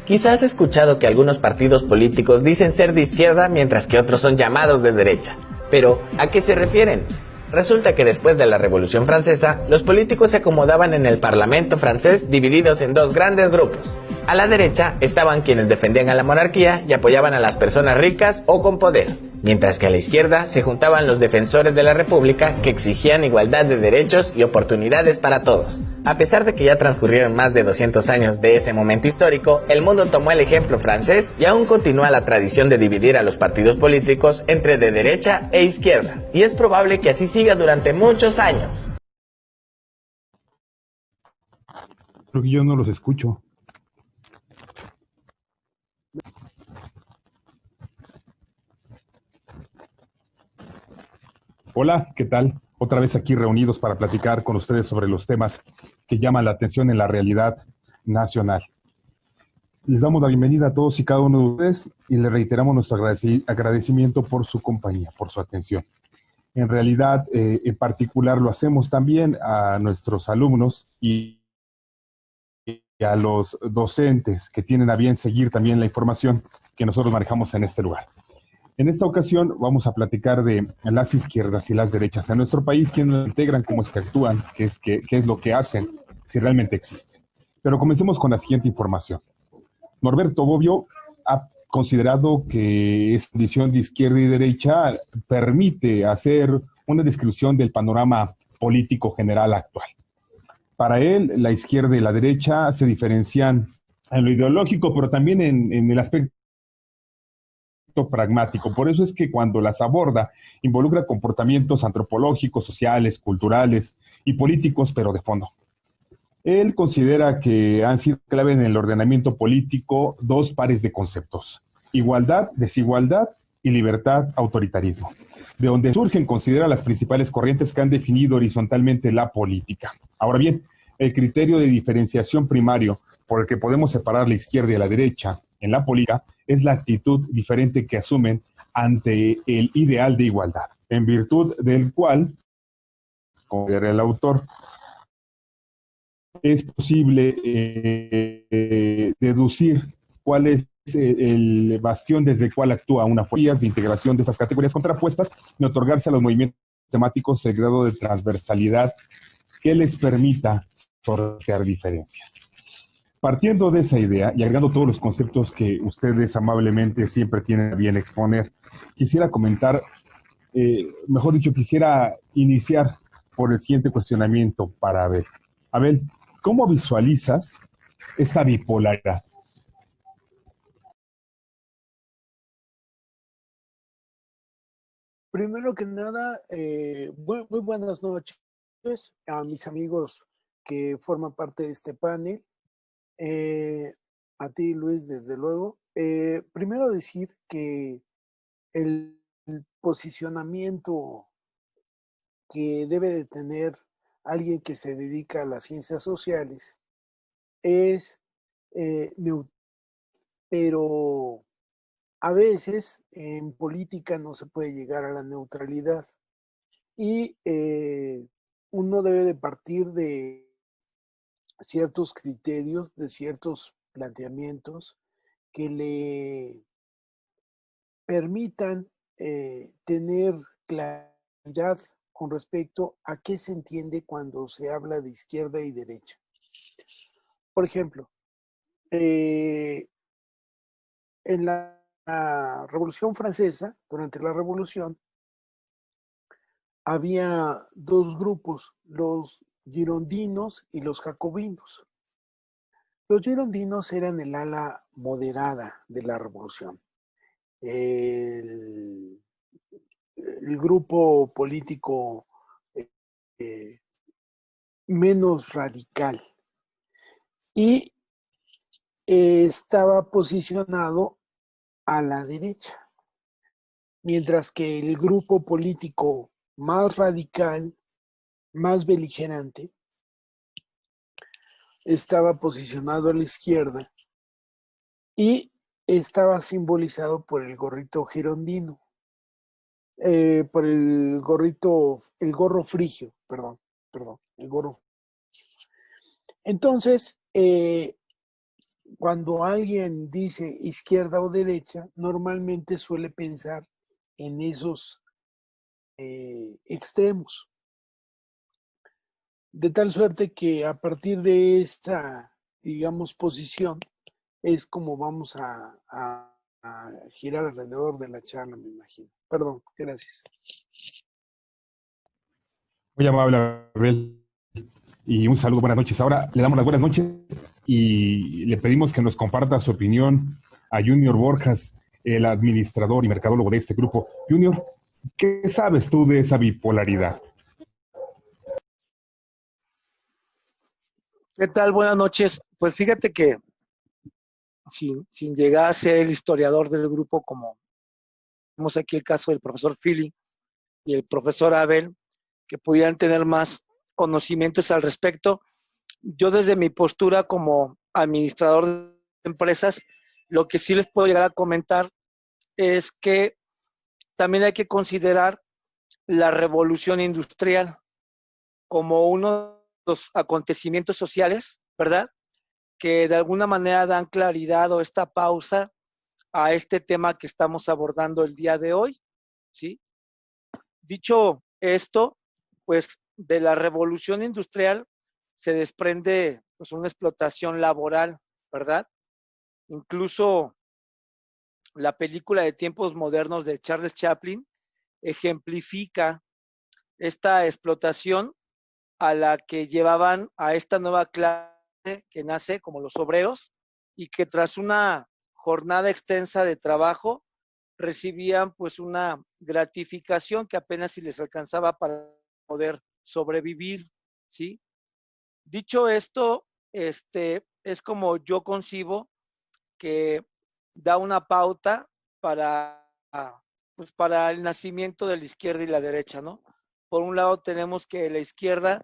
Quizás has escuchado que algunos partidos políticos dicen ser de izquierda mientras que otros son llamados de derecha. Pero, ¿a qué se refieren? Resulta que después de la Revolución Francesa, los políticos se acomodaban en el Parlamento francés divididos en dos grandes grupos. A la derecha estaban quienes defendían a la monarquía y apoyaban a las personas ricas o con poder, mientras que a la izquierda se juntaban los defensores de la República que exigían igualdad de derechos y oportunidades para todos. A pesar de que ya transcurrieron más de 200 años de ese momento histórico, el mundo tomó el ejemplo francés y aún continúa la tradición de dividir a los partidos políticos entre de derecha e izquierda, y es probable que así siga durante muchos años. Creo que yo no los escucho. Hola, ¿qué tal? Otra vez aquí reunidos para platicar con ustedes sobre los temas que llaman la atención en la realidad nacional. Les damos la bienvenida a todos y cada uno de ustedes y les reiteramos nuestro agradecimiento por su compañía, por su atención. En realidad, en particular, lo hacemos también a nuestros alumnos y a los docentes que tienen a bien seguir también la información que nosotros manejamos en este lugar. En esta ocasión vamos a platicar de las izquierdas y las derechas en nuestro país, quiénes las integran, cómo es que actúan, qué es lo que hacen, si realmente existen. Pero comencemos con la siguiente información. Norberto Bobbio ha considerado que esta división de izquierda y derecha permite hacer una descripción del panorama político general actual. Para él, la izquierda y la derecha se diferencian en lo ideológico, pero también en el aspecto pragmático. Por eso es que cuando las aborda, involucra comportamientos antropológicos, sociales, culturales y políticos, pero de fondo. Él considera que han sido clave en el ordenamiento político dos pares de conceptos: igualdad, desigualdad y libertad, autoritarismo. De donde surgen, considera las principales corrientes que han definido horizontalmente la política. Ahora bien, el criterio de diferenciación primario por el que podemos separar la izquierda y la derecha en la política es la actitud diferente que asumen ante el ideal de igualdad, en virtud del cual, como era el autor, es posible deducir cuál es el bastión desde el cual actúa una fuerza de integración de estas categorías contrapuestas y otorgarse a los movimientos temáticos el grado de transversalidad que les permita sortear diferencias. Partiendo de esa idea y agregando todos los conceptos que ustedes amablemente siempre tienen bien exponer, quisiera comentar, mejor dicho, quisiera iniciar por el siguiente cuestionamiento para Abel. Abel, ¿cómo visualizas esta bipolaridad? Primero que nada, muy buenas noches a mis amigos que forman parte de este panel. A ti, Luis, desde luego. Primero decir que el posicionamiento que debe de tener alguien que se dedica a las ciencias sociales es neutral, pero a veces en política no se puede llegar a la neutralidad y uno debe de partir de ciertos criterios, de ciertos planteamientos que le permitan tener claridad con respecto a qué se entiende cuando se habla de izquierda y derecha. Por ejemplo, en la Revolución Francesa, durante la Revolución, había dos grupos, los girondinos y los jacobinos. Los girondinos eran el ala moderada de la revolución. El grupo político eh, menos radical y estaba posicionado a la derecha, mientras que el grupo político más radical, más beligerante, estaba posicionado a la izquierda y estaba simbolizado por el gorrito girondino, por el gorro frigio, el gorro. Entonces, cuando alguien dice izquierda o derecha, normalmente suele pensar en esos extremos. De tal suerte que a partir de esta, digamos, posición, es como vamos a girar alrededor de la charla, me imagino. Perdón, gracias. Muy amable, Abel, y un saludo, buenas noches. Ahora le damos las buenas noches y le pedimos que nos comparta su opinión a Junior Borjas, el administrador y mercadólogo de este grupo. Junior, ¿qué sabes tú de esa bipolaridad? ¿Qué tal? Buenas noches. Pues fíjate que sin llegar a ser el historiador del grupo, como vemos aquí el caso del profesor Philly y el profesor Abel, que pudieran tener más conocimientos al respecto, yo desde mi postura como administrador de empresas, lo que sí les puedo llegar a comentar es que también hay que considerar la revolución industrial como uno de los acontecimientos sociales, ¿verdad? Que de alguna manera dan claridad o esta pausa a este tema que estamos abordando el día de hoy, ¿sí? Dicho esto, pues de la revolución industrial se desprende pues una explotación laboral, ¿verdad? Incluso la película de tiempos modernos de Charles Chaplin ejemplifica esta explotación a la que llevaban a esta nueva clase que nace como los obreros y que tras una jornada extensa de trabajo recibían pues una gratificación que apenas si les alcanzaba para poder sobrevivir, ¿sí? Dicho esto, es como yo concibo que da una pauta para, pues para el nacimiento de la izquierda y la derecha, ¿no? Por un lado tenemos que la izquierda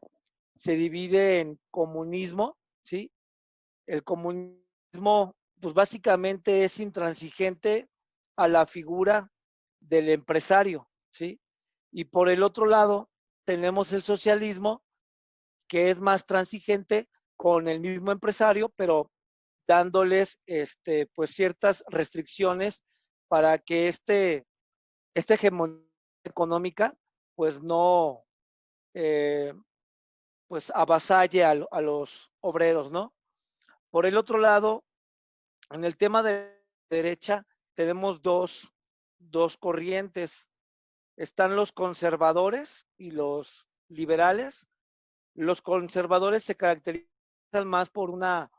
se divide en comunismo, ¿sí? El comunismo, pues básicamente es intransigente a la figura del empresario, ¿sí? Y por el otro lado, tenemos el socialismo, que es más transigente con el mismo empresario, pero dándoles pues ciertas restricciones para que esta hegemonía económica pues no pues avasalle a los obreros, ¿no? Por el otro lado, en el tema de derecha, tenemos dos corrientes. Están los conservadores y los liberales. Los conservadores se caracterizan más por una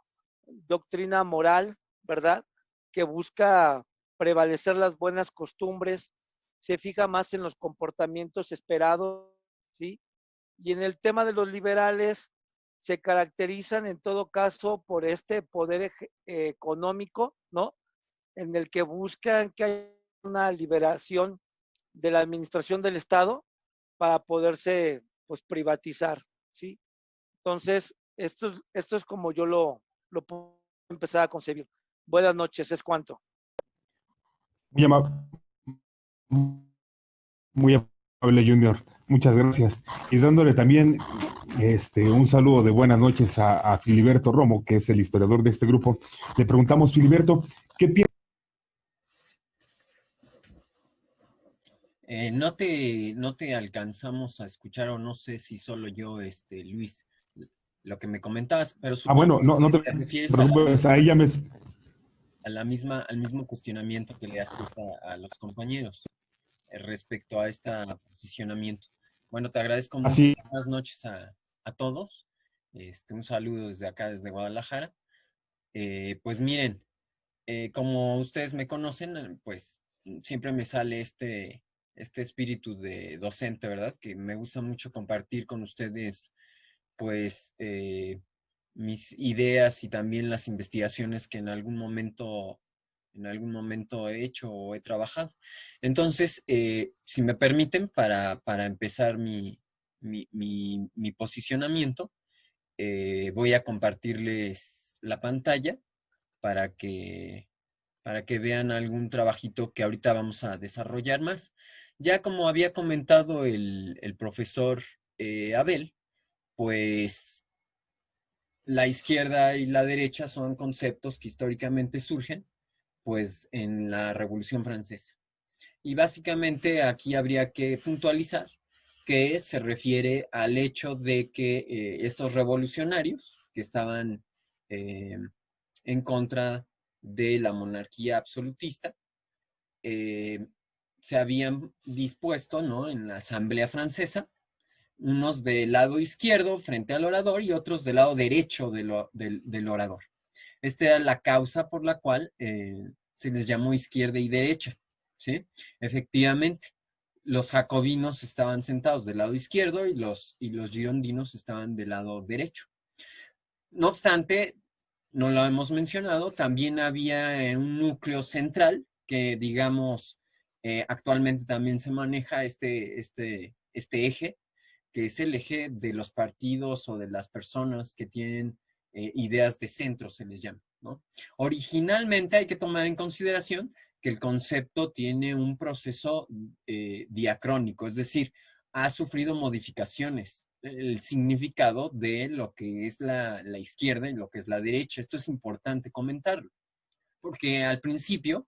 doctrina moral, ¿verdad? Que busca prevalecer las buenas costumbres, se fija más en los comportamientos esperados, ¿sí? Y en el tema de los liberales, se caracterizan en todo caso por este poder económico, ¿no? En el que buscan que haya una liberación de la administración del Estado para poderse pues privatizar, ¿sí? Entonces, esto es como yo lo puedo empezar a concebir. Buenas noches, es cuanto. Muy amable, muy amable, Junior. Muchas gracias. Y dándole también un saludo de buenas noches a Filiberto Romo, que es el historiador de este grupo. Le preguntamos, Filiberto, ¿qué piensas? No te alcanzamos a escuchar, o no sé si solo yo, Luis, lo que me comentabas, pero Ah, bueno, supongo no que te te refieres preocupes, ahí ya me... al mismo cuestionamiento que le haces a los compañeros respecto a este posicionamiento. Bueno, te agradezco mucho. Así, Buenas noches a todos. Un saludo desde acá, desde Guadalajara. Pues miren, como ustedes me conocen, pues siempre me sale este espíritu de docente, ¿verdad? Que me gusta mucho compartir con ustedes, pues, mis ideas y también las investigaciones que en algún momento he hecho o he trabajado. Entonces, si me permiten, para empezar mi posicionamiento, voy a compartirles la pantalla para que, para que vean algún trabajito que ahorita vamos a desarrollar más. Ya como había comentado el profesor Abel, pues la izquierda y la derecha son conceptos que históricamente surgen pues en la Revolución Francesa. Y básicamente aquí habría que puntualizar que se refiere al hecho de que estos revolucionarios que estaban en contra de la monarquía absolutista se habían dispuesto, ¿no?, en la Asamblea Francesa, unos del lado izquierdo frente al orador y otros del lado derecho del orador. Esta era la causa por la cual se les llamó izquierda y derecha, ¿sí? Efectivamente, los jacobinos estaban sentados del lado izquierdo y los girondinos estaban del lado derecho. No obstante, no lo hemos mencionado, también había un núcleo central que, digamos, actualmente también se maneja este eje, que es el eje de los partidos o de las personas que tienen ideas de centro, se les llama, ¿no? Originalmente hay que tomar en consideración que el concepto tiene un proceso diacrónico, es decir, ha sufrido modificaciones el significado de lo que es la izquierda y lo que es la derecha. Esto es importante comentarlo, porque al principio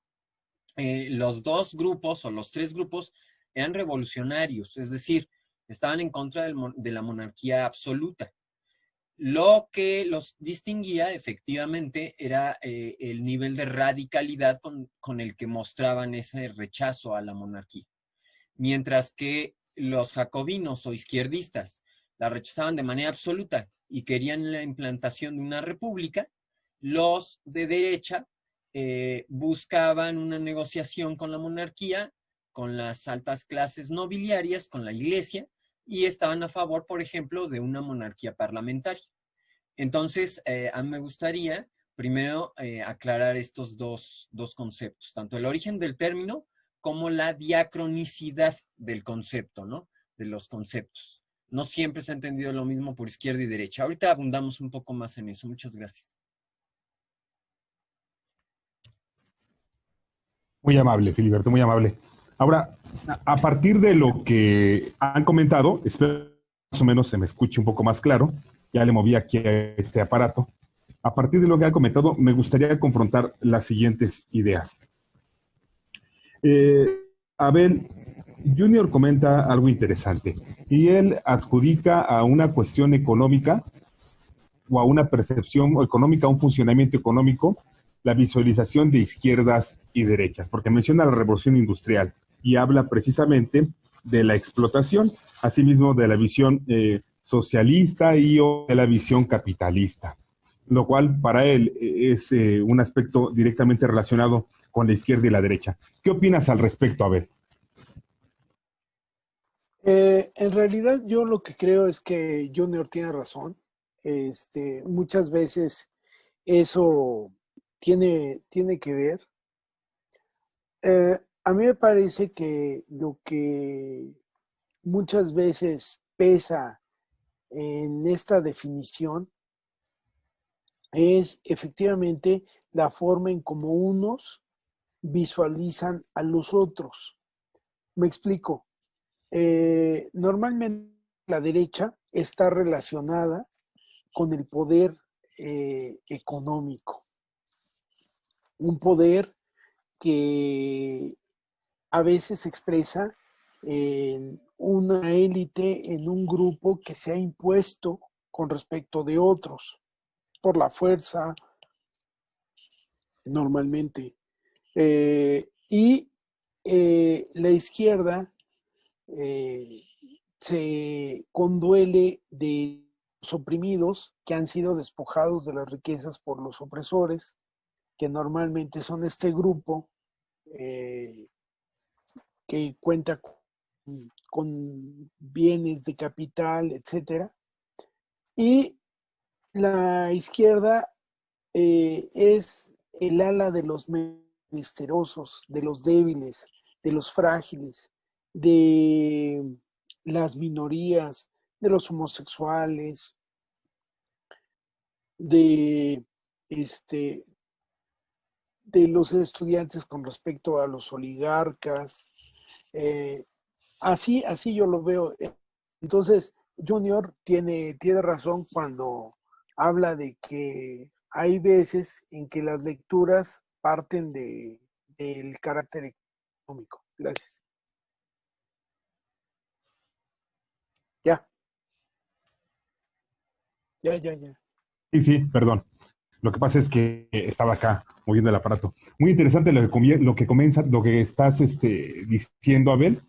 los dos grupos o los tres grupos eran revolucionarios, es decir, estaban en contra de la monarquía absoluta. Lo que los distinguía efectivamente era el nivel de radicalidad con el que mostraban ese rechazo a la monarquía. Mientras que los jacobinos o izquierdistas la rechazaban de manera absoluta y querían la implantación de una república, los de derecha buscaban una negociación con la monarquía, con las altas clases nobiliarias, con la iglesia, y estaban a favor, por ejemplo, de una monarquía parlamentaria. Entonces, a mí me gustaría primero aclarar estos dos conceptos, tanto el origen del término como la diacronicidad del concepto, ¿no? De los conceptos. No siempre se ha entendido lo mismo por izquierda y derecha. Ahorita abundamos un poco más en eso. Muchas gracias. Muy amable, Filiberto, muy amable. Ahora, a partir de lo que han comentado, espero más o menos se me escuche un poco más claro. Ya le moví aquí a este aparato. A partir de lo que han comentado, me gustaría confrontar las siguientes ideas. Abel Junior comenta algo interesante y él adjudica a una cuestión económica o a una percepción económica, a un funcionamiento económico, la visualización de izquierdas y derechas, porque menciona la revolución industrial y habla precisamente de la explotación, asimismo de la visión socialista y o de la visión capitalista, lo cual para él es un aspecto directamente relacionado con la izquierda y la derecha. ¿Qué opinas al respecto, Abel? En realidad yo lo que creo es que Junior tiene razón. Muchas veces eso tiene que ver. A mí me parece que lo que muchas veces pesa en esta definición es efectivamente la forma en cómo unos visualizan a los otros. Me explico. Normalmente la derecha está relacionada con el poder económico, un poder que a veces se expresa en una élite, en un grupo que se ha impuesto con respecto de otros, por la fuerza, normalmente. La izquierda se conduele de los oprimidos que han sido despojados de las riquezas por los opresores, que normalmente son este grupo que cuenta con bienes de capital, etcétera. Y la izquierda es el ala de los menesterosos, de los débiles, de los frágiles, de las minorías, de los homosexuales, de de los estudiantes con respecto a los oligarcas. Así yo lo veo. Entonces, Junior tiene razón cuando habla de que hay veces en que las lecturas parten del carácter económico. Gracias. Ya, ya. Sí, sí, perdón. Lo que pasa es que estaba acá moviendo el aparato. Muy interesante lo que estás diciendo, Abel.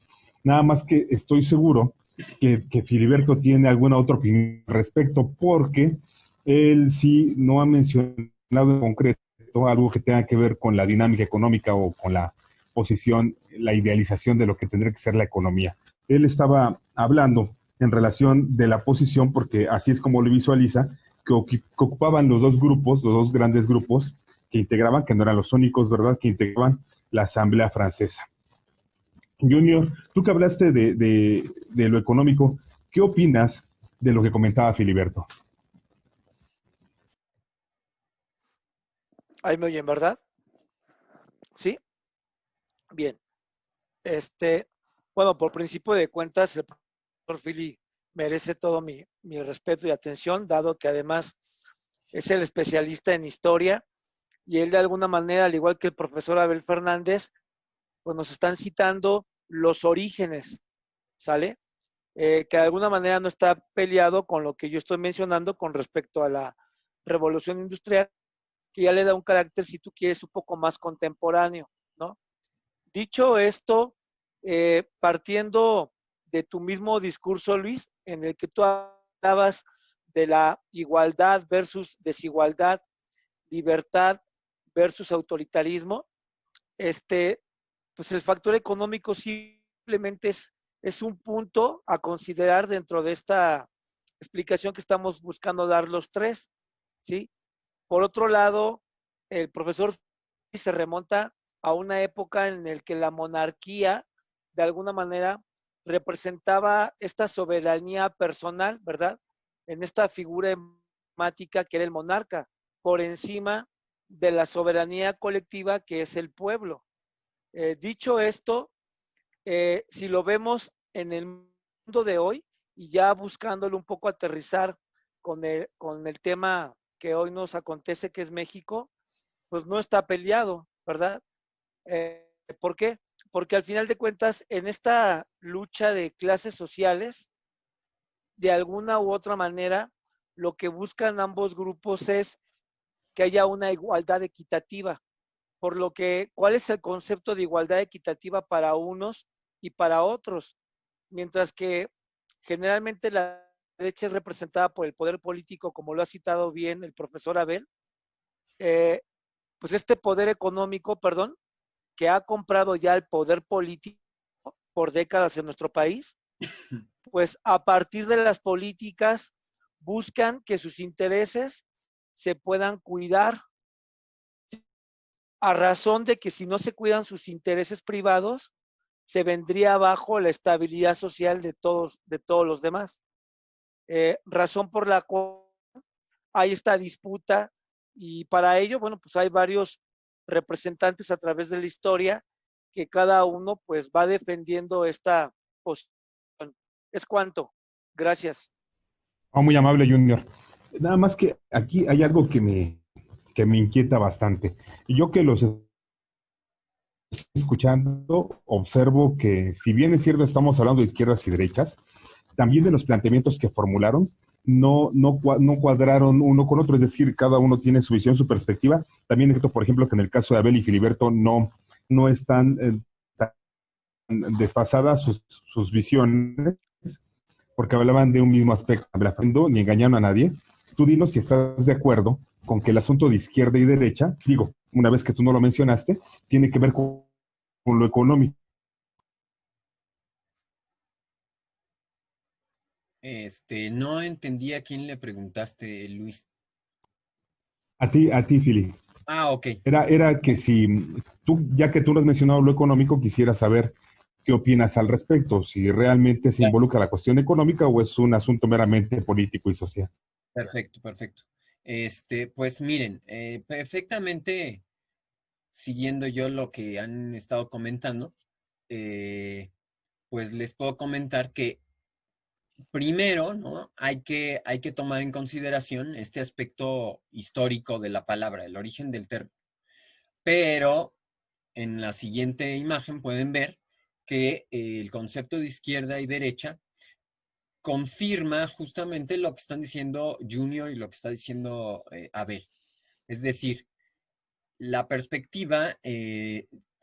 Nada más que estoy seguro que Filiberto tiene alguna otra opinión al respecto, porque él sí no ha mencionado en concreto algo que tenga que ver con la dinámica económica o con la posición, la idealización de lo que tendría que ser la economía. Él estaba hablando en relación de la posición, porque así es como lo visualiza, que ocupaban los dos grupos, los dos grandes grupos que integraban, que no eran los únicos, ¿verdad?, que integraban la Asamblea Francesa. Junior, tú que hablaste de lo económico, ¿qué opinas de lo que comentaba Filiberto? Ahí me oyen, ¿verdad? Sí, bien. Bueno, por principio de cuentas, el profesor Philly merece todo mi respeto y atención, dado que además es el especialista en historia y él de alguna manera, al igual que el profesor Abel Fernández, pues nos están citando los orígenes, ¿sale? Que de alguna manera no está peleado con lo que yo estoy mencionando con respecto a la revolución industrial, que ya le da un carácter, si tú quieres, un poco más contemporáneo, ¿no? Dicho esto, partiendo de tu mismo discurso, Luis, en el que tú hablabas de la igualdad versus desigualdad, libertad versus autoritarismo, pues el factor económico simplemente es un punto a considerar dentro de esta explicación que estamos buscando dar los tres, ¿sí? Por otro lado, el profesor se remonta a una época en la que la monarquía, de alguna manera, representaba esta soberanía personal, ¿verdad? En esta figura emblemática que era el monarca, por encima de la soberanía colectiva que es el pueblo. Dicho esto, si lo vemos en el mundo de hoy y ya buscándolo un poco aterrizar con el tema que hoy nos acontece, que es México, pues no está peleado, ¿verdad? ¿Por qué? Porque al final de cuentas, en esta lucha de clases sociales, de alguna u otra manera, lo que buscan ambos grupos es que haya una igualdad equitativa. Por lo que, ¿cuál es el concepto de igualdad equitativa para unos y para otros? Mientras que generalmente la derecha es representada por el poder político, como lo ha citado bien el profesor Abel, eh, pues este poder económico, perdón, que ha comprado ya el poder político por décadas en nuestro país, pues a partir de las políticas buscan que sus intereses se puedan cuidar, a razón de que si no se cuidan sus intereses privados, se vendría abajo la estabilidad social de todos los demás. Razón por la cual hay esta disputa y para ello, bueno, pues hay varios representantes a través de la historia que cada uno pues va defendiendo esta posición. Es cuanto. Gracias. Oh, muy amable, Junior. Nada más que aquí hay algo que me inquieta bastante. Y yo que los estoy escuchando, observo que si bien es cierto estamos hablando de izquierdas y derechas, también de los planteamientos que formularon no cuadraron uno con otro, es decir, cada uno tiene su visión, su perspectiva. También es cierto, por ejemplo, que en el caso de Abel y Filiberto no están tan desfasadas sus visiones, porque hablaban de un mismo aspecto, ni engañaron a nadie. Tú dinos si estás de acuerdo con que el asunto de izquierda y derecha, digo, una vez que tú no lo mencionaste, tiene que ver con lo económico. No entendí a quién le preguntaste, Luis. A ti, Fili. Ah, ok. Era que si tú, ya que tú no has mencionado lo económico, quisiera saber qué opinas al respecto, si realmente se Ya. involucra la cuestión económica o es un asunto meramente político y social. Perfecto, perfecto. Pues miren, perfectamente siguiendo yo lo que han estado comentando, pues les puedo comentar que primero, ¿no? Hay que tomar en consideración este aspecto histórico de la palabra, el origen del término. Pero en la siguiente imagen pueden ver que el concepto de izquierda y derecha confirma justamente lo que están diciendo Junior y lo que está diciendo Abel. Es decir, la perspectiva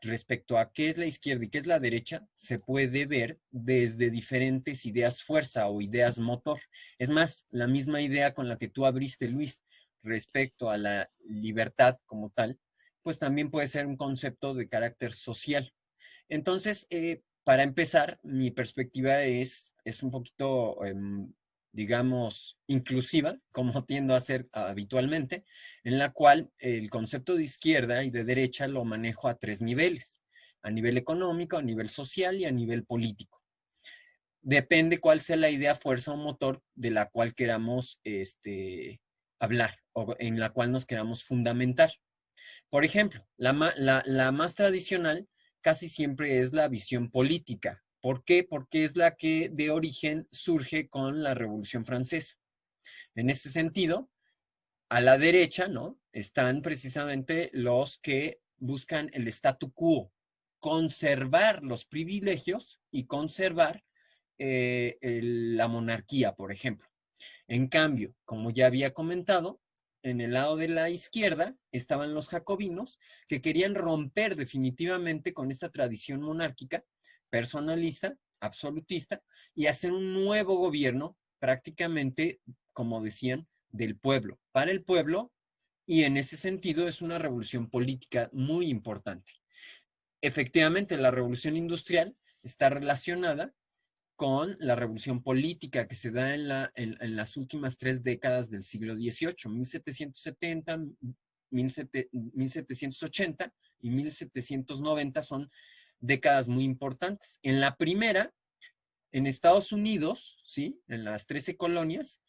respecto a qué es la izquierda y qué es la derecha se puede ver desde diferentes ideas fuerza o ideas motor. Es más, la misma idea con la que tú abriste, Luis, respecto a la libertad como tal, pues también puede ser un concepto de carácter social. Entonces, para empezar, mi perspectiva es un poquito, digamos, inclusiva, como tiendo a hacer habitualmente, en la cual el concepto de izquierda y de derecha lo manejo a 3 niveles, a nivel económico, a nivel social y a nivel político. Depende cuál sea la idea, fuerza o motor de la cual queramos hablar o en la cual nos queramos fundamentar. Por ejemplo, la más tradicional casi siempre es la visión política. ¿Por qué? Porque es la que de origen surge con la Revolución Francesa. En ese sentido, a la derecha, ¿no? Están precisamente los que buscan el statu quo, conservar los privilegios y conservar la monarquía, por ejemplo. En cambio, como ya había comentado, en el lado de la izquierda estaban los jacobinos que querían romper definitivamente con esta tradición monárquica, personalista, absolutista, y hacer un nuevo gobierno prácticamente, como decían, del pueblo, para el pueblo, y en ese sentido es una revolución política muy importante. Efectivamente, la revolución industrial está relacionada con la revolución política que se da en las últimas 3 décadas del siglo XVIII, 1770, 1780 y 1790 son décadas muy importantes. En la primera, en Estados Unidos, ¿sí? En las 13 colonias,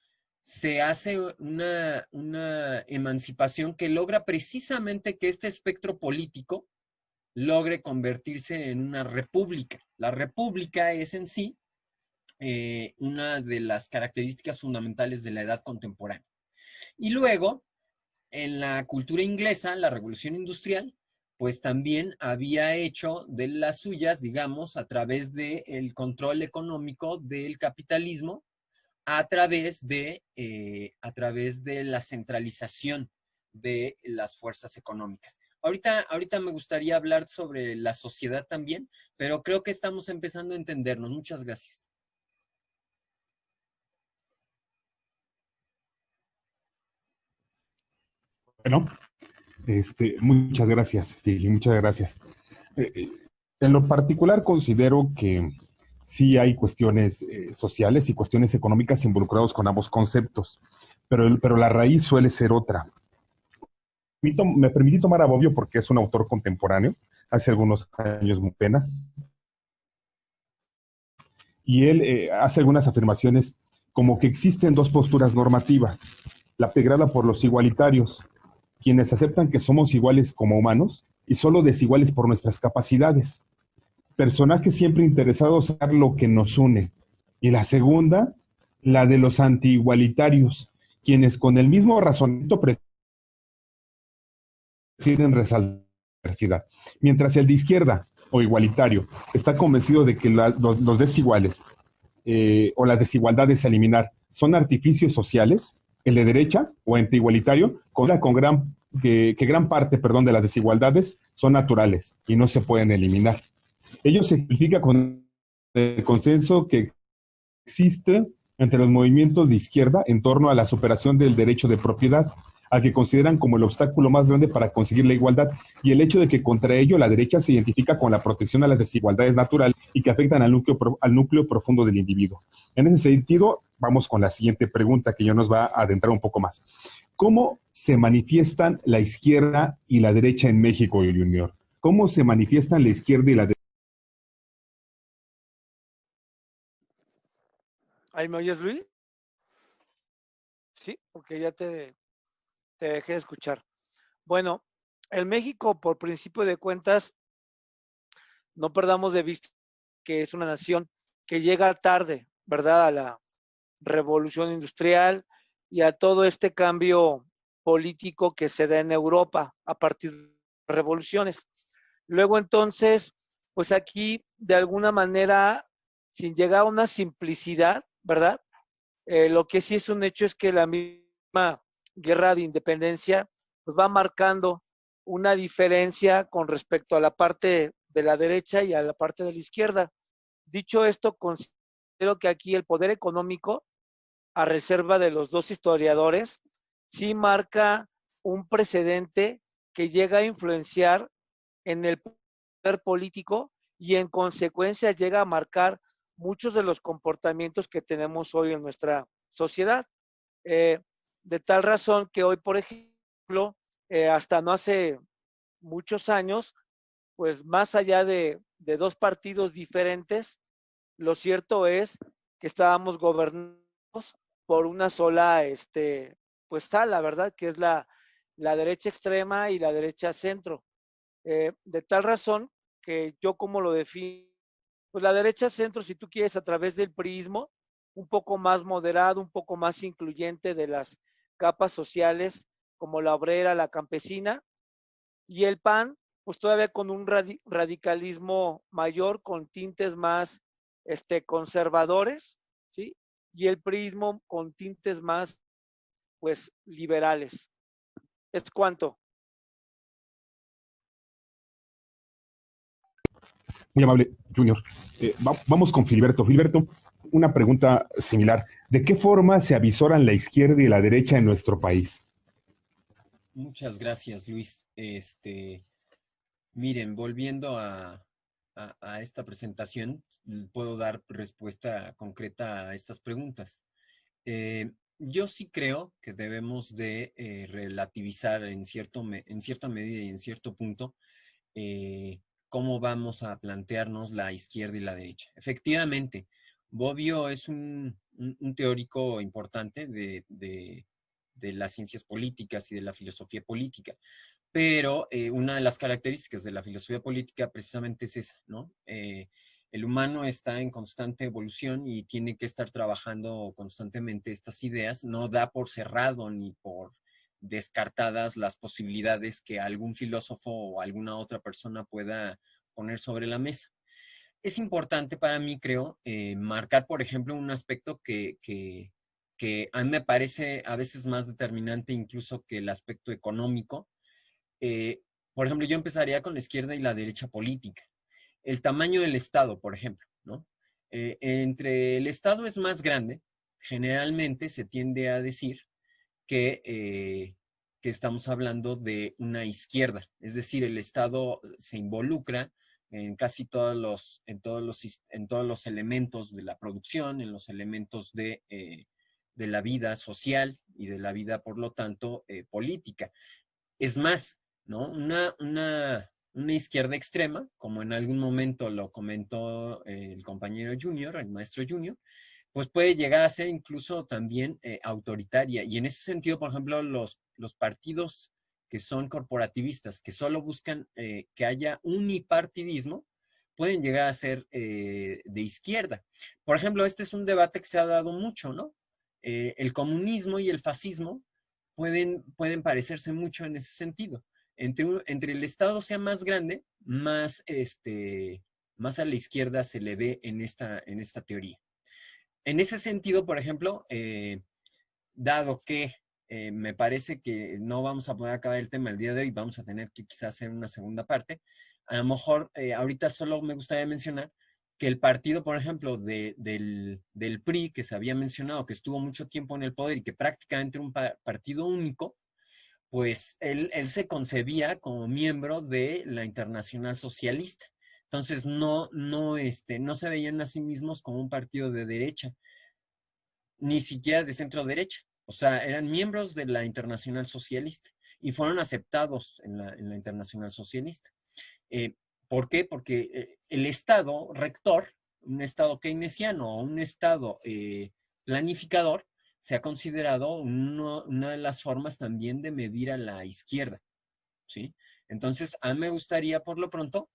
se hace una emancipación que logra precisamente que este espectro político logre convertirse en una república. La república es en sí una de las características fundamentales de la edad contemporánea. Y luego, en la cultura inglesa, la revolución industrial, pues también había hecho de las suyas, digamos, a través del control económico del capitalismo, a través de la centralización de las fuerzas económicas. Ahorita me gustaría hablar sobre la sociedad también, pero creo que estamos empezando a entendernos. Muchas gracias. Bueno, muchas gracias, Fili, muchas gracias. Eh, eh, en lo particular considero que sí hay cuestiones sociales y cuestiones económicas involucrados con ambos conceptos, pero la raíz suele ser otra. Me permití tomar a Bobbio porque es un autor contemporáneo, hace algunos años muy apenas, y él hace algunas afirmaciones como que existen dos posturas normativas, la pegada por los igualitarios, quienes aceptan que somos iguales como humanos y solo desiguales por nuestras capacidades. Personajes siempre interesados en lo que nos une. Y la segunda, la de los anti-igualitarios, quienes con el mismo razonamiento prefieren resaltar la diversidad. Mientras el de izquierda o igualitario está convencido de que los desiguales o las desigualdades a eliminar son artificios sociales, el de derecha o anti-igualitario que gran parte, de las desigualdades son naturales y no se pueden eliminar. Ello se explica con el consenso que existe entre los movimientos de izquierda en torno a la superación del derecho de propiedad, al que consideran como el obstáculo más grande para conseguir la igualdad, y el hecho de que contra ello la derecha se identifica con la protección a las desigualdades naturales y que afectan al núcleo profundo del individuo. En ese sentido, vamos con la siguiente pregunta que ya nos va a adentrar un poco más. ¿Cómo se manifiestan la izquierda y la derecha en México, Junior? ¿Cómo se manifiestan la izquierda y la derecha? ¿Ahí me oyes, Luis? Sí, porque ya te dejé de escuchar. Bueno, en México, por principio de cuentas, no perdamos de vista que es una nación que llega tarde, ¿verdad? revolución industrial y a todo este cambio político que se da en Europa a partir de revoluciones. Luego entonces, pues aquí de alguna manera, sin llegar a una simplicidad, ¿verdad? Lo que sí es un hecho es que la misma guerra de independencia pues va marcando una diferencia con respecto a la parte de la derecha y a la parte de la izquierda. Dicho esto, considero que aquí el poder económico, a reserva de los dos historiadores, sí marca un precedente que llega a influenciar en el poder político y en consecuencia llega a marcar muchos de los comportamientos que tenemos hoy en nuestra sociedad. Eh, de tal razón que hoy, por ejemplo, hasta no hace muchos años, pues más allá de dos partidos diferentes, lo cierto es que estábamos gobernados por una sola, pues sala, ¿verdad? Que es la derecha extrema y la derecha centro. De tal razón que yo como lo defino, pues la derecha centro, si tú quieres, a través del priismo, un poco más moderado, un poco más incluyente de las capas sociales, como la obrera, la campesina, y el PAN, pues todavía con un radicalismo mayor, con tintes más conservadores, ¿sí? Y el priismo con tintes más, pues, liberales. ¿Es cuánto? Muy amable, Junior. Vamos con Filiberto. Filiberto, una pregunta similar. ¿De qué forma se avisoran la izquierda y la derecha en nuestro país? Muchas gracias, Luis. Miren, volviendo a esta presentación, puedo dar respuesta concreta a estas preguntas. Yo sí creo que debemos de relativizar en cierta medida y en cierto punto cómo vamos a plantearnos la izquierda y la derecha. Efectivamente, Bobbio es un teórico importante de las ciencias políticas y de la filosofía política. Pero una de las características de la filosofía política precisamente es esa, ¿no? El humano está en constante evolución y tiene que estar trabajando constantemente estas ideas. No da por cerrado ni por descartadas las posibilidades que algún filósofo o alguna otra persona pueda poner sobre la mesa. Es importante para mí, creo, marcar, por ejemplo, un aspecto que a mí me parece a veces más determinante incluso que el aspecto económico. eh, por ejemplo, yo empezaría con la izquierda y la derecha política. El tamaño del Estado, por ejemplo, ¿no? Entre el Estado es más grande, generalmente se tiende a decir que estamos hablando de una izquierda, es decir, el Estado se involucra en casi en todos los elementos de la producción, en los elementos de la vida social y de la vida, por lo tanto, política. Es más, ¿no? Una izquierda extrema, como en algún momento lo comentó el compañero Junior, el maestro Junior, pues puede llegar a ser incluso también autoritaria. Y en ese sentido, por ejemplo, los partidos que son corporativistas, que solo buscan que haya unipartidismo, pueden llegar a ser de izquierda. Por ejemplo, este es un debate que se ha dado mucho, ¿no? El comunismo y el fascismo pueden parecerse mucho en ese sentido. Entre el Estado sea más grande, más a la izquierda se le ve en esta teoría. En ese sentido, por ejemplo, dado que me parece que no vamos a poder acabar el tema el día de hoy, vamos a tener que quizás hacer una segunda parte, a lo mejor ahorita solo me gustaría mencionar que el partido, por ejemplo, del PRI, que se había mencionado, que estuvo mucho tiempo en el poder y que prácticamente era un partido único, pues él se concebía como miembro de la Internacional Socialista. Entonces no se veían a sí mismos como un partido de derecha, ni siquiera de centro derecha. O sea, eran miembros de la Internacional Socialista y fueron aceptados en la Internacional Socialista. ¿Por qué? Porque el Estado rector, un Estado keynesiano o un Estado planificador, se ha considerado una de las formas también de medir a la izquierda, ¿sí? Entonces, a mí me gustaría, por lo pronto,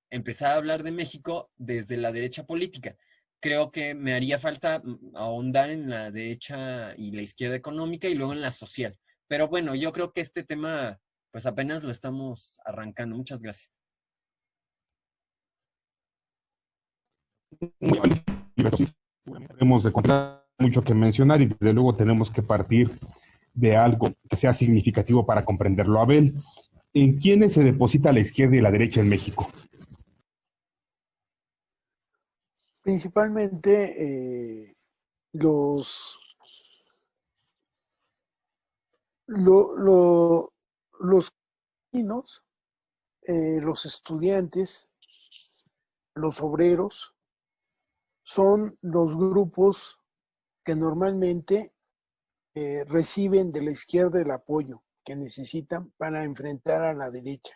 empezar a hablar de México desde la derecha política. creo que me haría falta ahondar en la derecha y la izquierda económica y luego en la social. Pero bueno, yo creo que este tema, pues apenas lo estamos arrancando. Muchas gracias. Muy bien. Tenemos de contar mucho que mencionar y desde luego tenemos que partir de algo que sea significativo para comprenderlo. Abel, ¿en quiénes se deposita la izquierda y la derecha en México? Principalmente los, los niños, los estudiantes, los obreros, son los grupos que normalmente reciben de la izquierda el apoyo que necesitan para enfrentar a la derecha,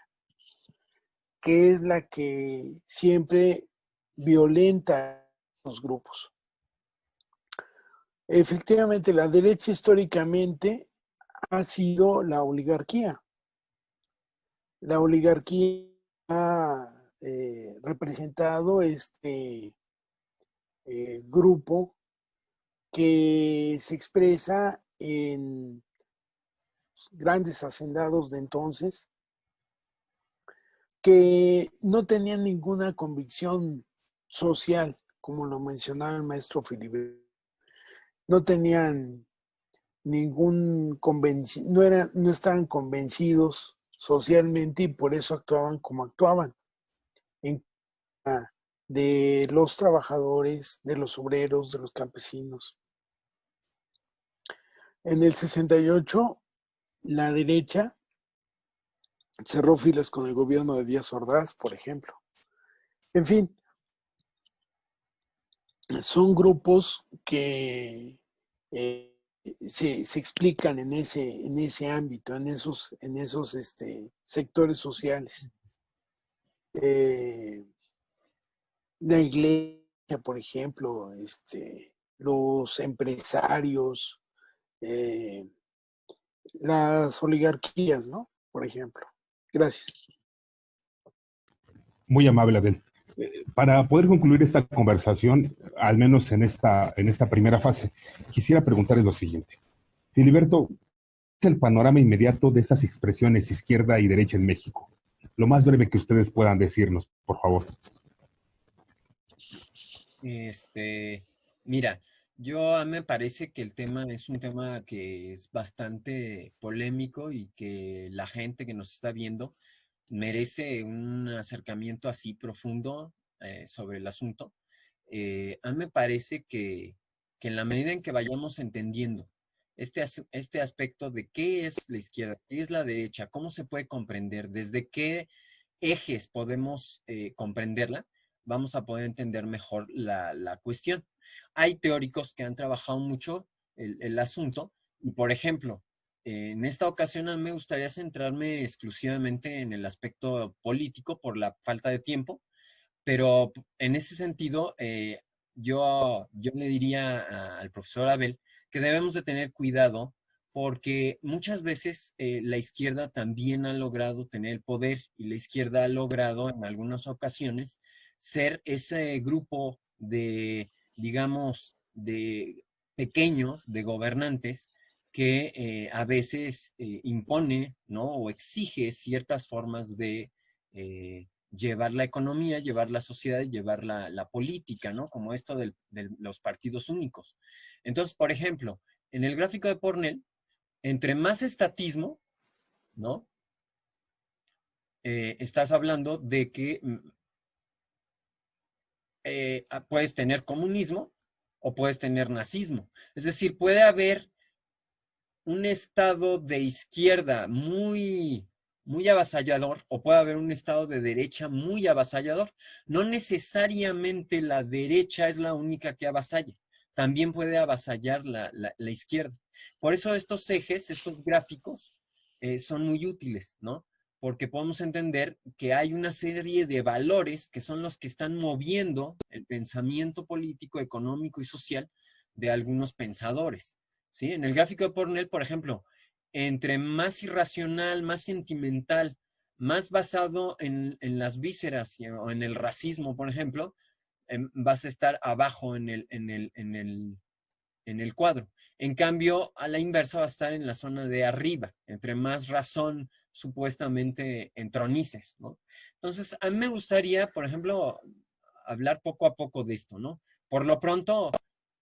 que es la que siempre violenta a los grupos. Efectivamente, la derecha históricamente ha sido la oligarquía. La oligarquía ha representado este grupo que se expresa en grandes hacendados de entonces, que no tenían ninguna convicción social, como lo mencionaba el maestro Filiberto. No tenían ningún no estaban convencidos socialmente y por eso actuaban como actuaban, en contra de los trabajadores, de los obreros, de los campesinos. En el 68, la derecha cerró filas con el gobierno de Díaz Ordaz, por ejemplo. En fin, son grupos que se explican en ese ámbito, en esos sectores sociales. La iglesia, por ejemplo, los empresarios, las oligarquías, ¿no? Por ejemplo. Gracias. Muy amable, Abel. Para poder concluir esta conversación, al menos en esta primera fase, quisiera preguntarles lo siguiente. Filiberto, ¿cuál es el panorama inmediato de estas expresiones izquierda y derecha en México? Lo más breve que ustedes puedan decirnos, por favor. Mira, yo me parece que el tema es un tema que es bastante polémico y que la gente que nos está viendo merece un acercamiento así profundo sobre el asunto. A mí me parece que en la medida en que vayamos entendiendo este aspecto de qué es la izquierda, qué es la derecha, cómo se puede comprender, desde qué ejes podemos comprenderla, vamos a poder entender mejor la cuestión. Hay teóricos que han trabajado mucho el asunto y, por ejemplo, en esta ocasión a mí me gustaría centrarme exclusivamente en el aspecto político por la falta de tiempo, pero en ese sentido yo le diría al profesor Abel que debemos de tener cuidado porque muchas veces la izquierda también ha logrado tener el poder y la izquierda ha logrado en algunas ocasiones ser ese grupo de, digamos, de pequeño, de gobernantes que a veces impone, ¿no? O exige ciertas formas de llevar la economía, llevar la sociedad y llevar la política, ¿no? Como esto de los partidos únicos. Entonces, por ejemplo, en el gráfico de Pornell, entre más estatismo, ¿no? Estás hablando de que puedes tener comunismo o puedes tener nazismo. Es decir, puede haber un estado de izquierda muy avasallador o puede haber un estado de derecha muy avasallador. No necesariamente la derecha es la única que avasalla. También puede avasallar la izquierda. Por eso estos ejes, estos gráficos, son muy útiles, ¿no? Porque podemos entender que hay una serie de valores que son los que están moviendo el pensamiento político, económico y social de algunos pensadores, ¿sí? En el gráfico de Pornell, por ejemplo, entre más irracional, más sentimental, más basado en las vísceras o en el racismo, por ejemplo, vas a estar abajo en el cuadro. En cambio, a la inversa va a estar en la zona de arriba, entre más razón supuestamente entronices, ¿no? Entonces, a mí me gustaría, por ejemplo, hablar poco a poco de esto, ¿no? Por lo pronto,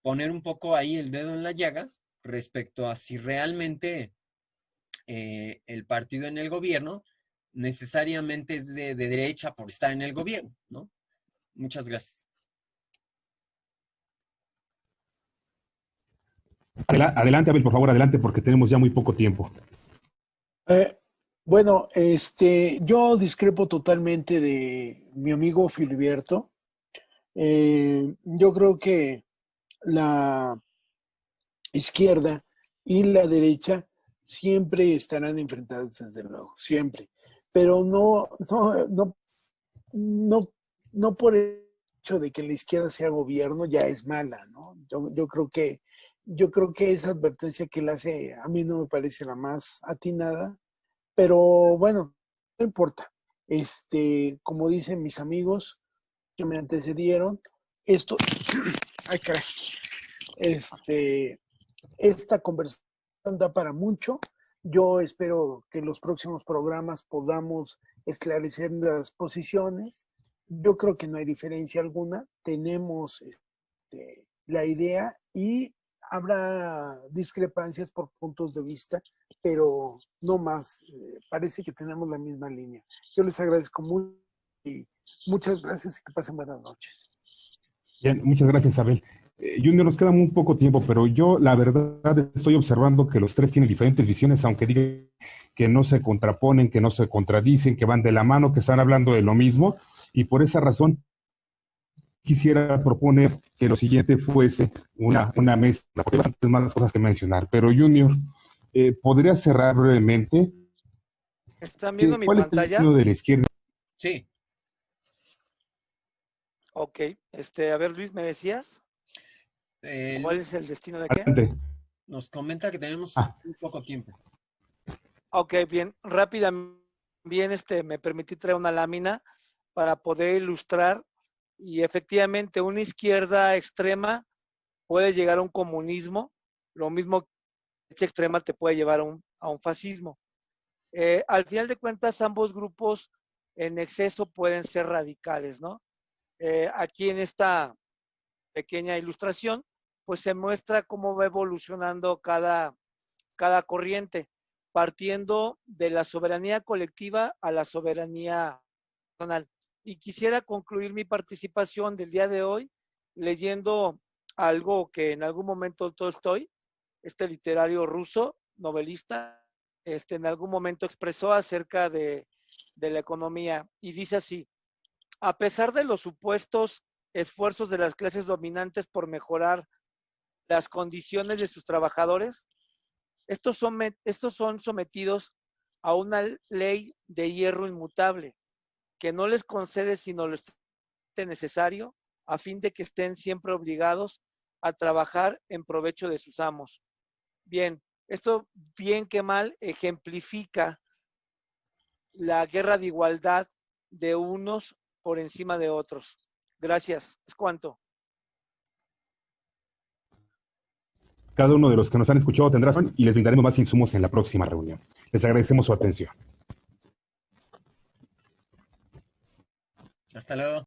poner un poco ahí el dedo en la llaga respecto a si realmente el partido en el gobierno necesariamente es de derecha por estar en el gobierno, ¿no? Muchas gracias. Adelante, Abel, por favor, adelante, porque tenemos ya muy poco tiempo. Bueno, yo discrepo totalmente de mi amigo Filiberto. Yo creo que la izquierda y la derecha siempre estarán enfrentadas, desde luego, siempre. Pero no por el hecho de que la izquierda sea gobierno ya es mala, ¿no? Yo creo que esa advertencia que él hace a mí no me parece la más atinada, pero bueno, no importa. Como dicen mis amigos que me antecedieron, esto, ay caray, esta conversación da para mucho. Yo espero que en los próximos programas podamos esclarecer las posiciones. Yo creo que no hay diferencia alguna. Tenemos la idea y habrá discrepancias por puntos de vista, pero no más. Parece que tenemos la misma línea. Yo les agradezco mucho y muchas gracias y que pasen buenas noches. Bien, muchas gracias, Abel. Junior, nos queda muy poco tiempo, pero yo la verdad estoy observando que los tres tienen diferentes visiones, aunque digan que no se contraponen, que no se contradicen, que van de la mano, que están hablando de lo mismo, y por esa razón quisiera proponer que lo siguiente fuese una mesa, porque hay bastantes más cosas que mencionar, pero Junior, ¿podría cerrar brevemente? ¿Están viendo mi ¿Cuál es el pantalla? destino de la izquierda? Sí. Ok, a ver, Luis, ¿me decías? ¿Cuál es el destino de qué? Adelante. Nos comenta que tenemos muy poco tiempo. Ok, bien, rápidamente, bien, me permití traer una lámina para poder ilustrar y efectivamente una izquierda extrema puede llegar a un comunismo, lo mismo que la derecha extrema te puede llevar a un fascismo. Al final de cuentas, ambos grupos en exceso pueden ser radicales, ¿no? Aquí en esta pequeña ilustración, pues se muestra cómo va evolucionando cada corriente, partiendo de la soberanía colectiva a la soberanía personal. Y quisiera concluir mi participación del día de hoy leyendo algo que en algún momento Tolstoy, este literario ruso, novelista, en algún momento expresó acerca de la economía y dice así: a pesar de los supuestos esfuerzos de las clases dominantes por mejorar las condiciones de sus trabajadores, estos son sometidos a una ley de hierro inmutable que no les concede sino lo necesario a fin de que estén siempre obligados a trabajar en provecho de sus amos. Bien, esto bien que mal ejemplifica la guerra de igualdad de unos por encima de otros. Gracias. Es cuanto. Cada uno de los que nos han escuchado tendrá razón y les brindaremos más insumos en la próxima reunión. Les agradecemos su atención. Hasta luego.